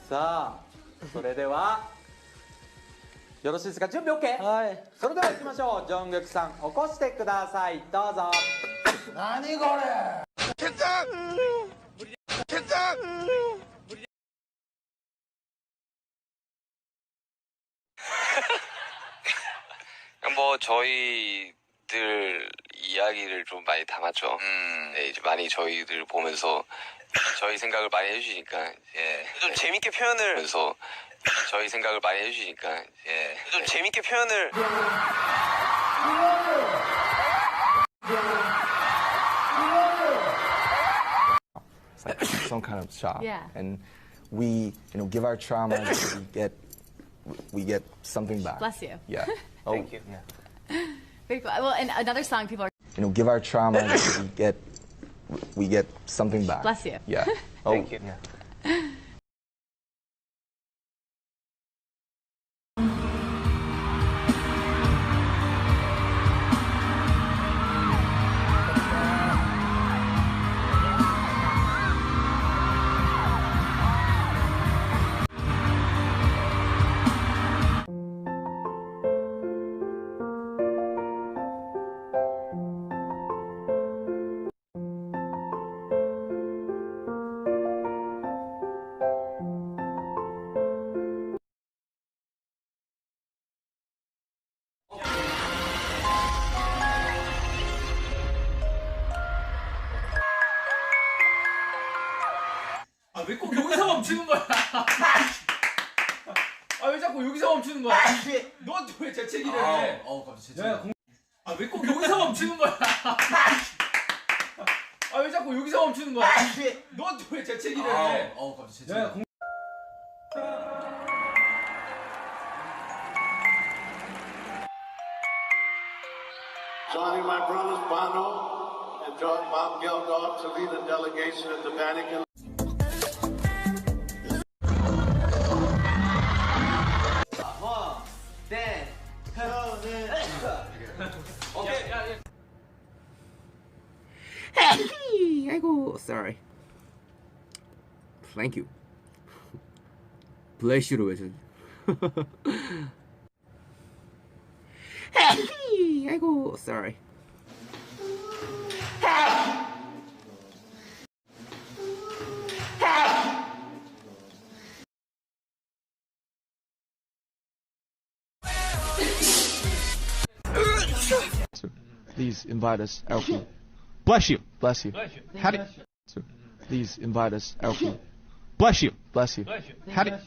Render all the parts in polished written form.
さあ、それではよろしいですか。準備 OK。はい。それでは行きましょう。ジョングクさん、起こしてください。どうぞ。何これ。決断。決断。뭐 저희들 이야기를 좀 많이 담았죠. 네, 이제 많이 저희들 보면서 저희 생각을 많이 해주시니까 좀 재밌게 표현을 하면서 저희 생각을 많이 해주시니까 좀 재밌게 표현을. It's like some kind of shock. Yeah. And we, give our trauma, we get something back. Bless you. Yeah. Thank you. Yeah. Very cool. Well, and another song people are. Give our trauma, we get something back. Bless you. Yeah. Thank you. Yeah. 왜 꼭 여기서 멈추는 거야? 아, 왜 자꾸 여기서 멈추는 거야? 넌 왜 재채기를 해? 갑자기 재채기. 아, 왜 꼭 여기서 멈추는 거야? 아, 왜 자꾸 여기서 멈추는 거야? 넌 왜 재채기를 해? 갑자기 재채기. Joining my brothers Bono and Bob Geldof to lead a delegation at the Vatican. 아이고, sorry. Thank you. Bless you로 외쳐줘. 아이고, sorry. Please invite us, Elfie. Bless you. Bless you. How do please invite us, Elfie. Bless you. Bless you. How do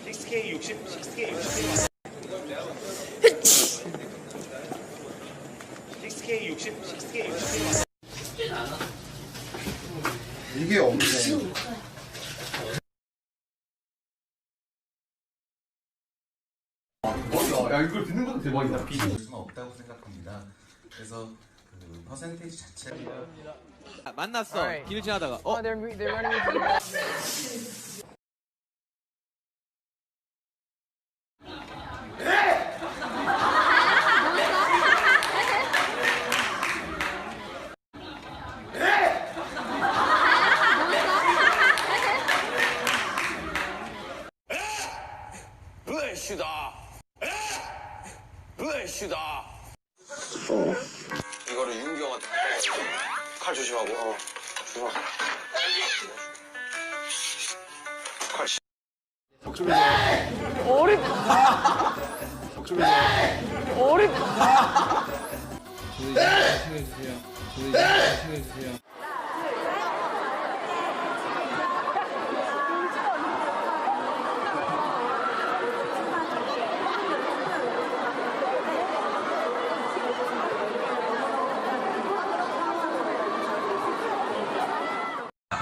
6K 60, 6K 60. 6K 60, 6K 60. 이게 없네. 야, 이걸 듣는 것도 대박이다. 비교할 수는 없다고 생각합니다. 그래서 그 퍼센테이지 자체가 만났어. 길 지나다가. They're running into 블레시다. 블레시다. 이거를 윤경한테 칼 조심하고. 조심하고. 칼.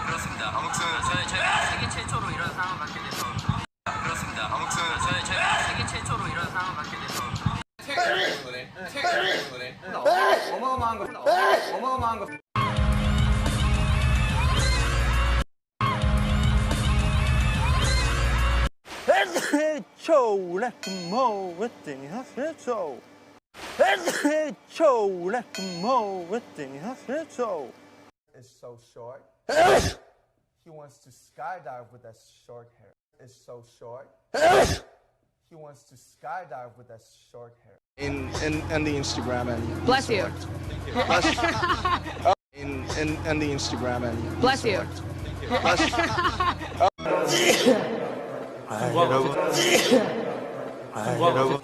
그렇습니다. 아무튼 저희가 세계 최초로 이런 상황을 갖게 돼서 그렇습니다. 아무튼 저희가 세계 최초로 이런 상황을 갖게 돼서 어마어마한 거. 어마어마한 거. It's so short. He wants to skydive with that short hair. It's so short. He wants to skydive with that short hair. And the Instagram and Bless you. and the Instagram and Bless you. 여러분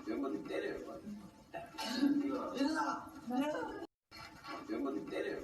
멤버들 때려요. 멤버들 때려요.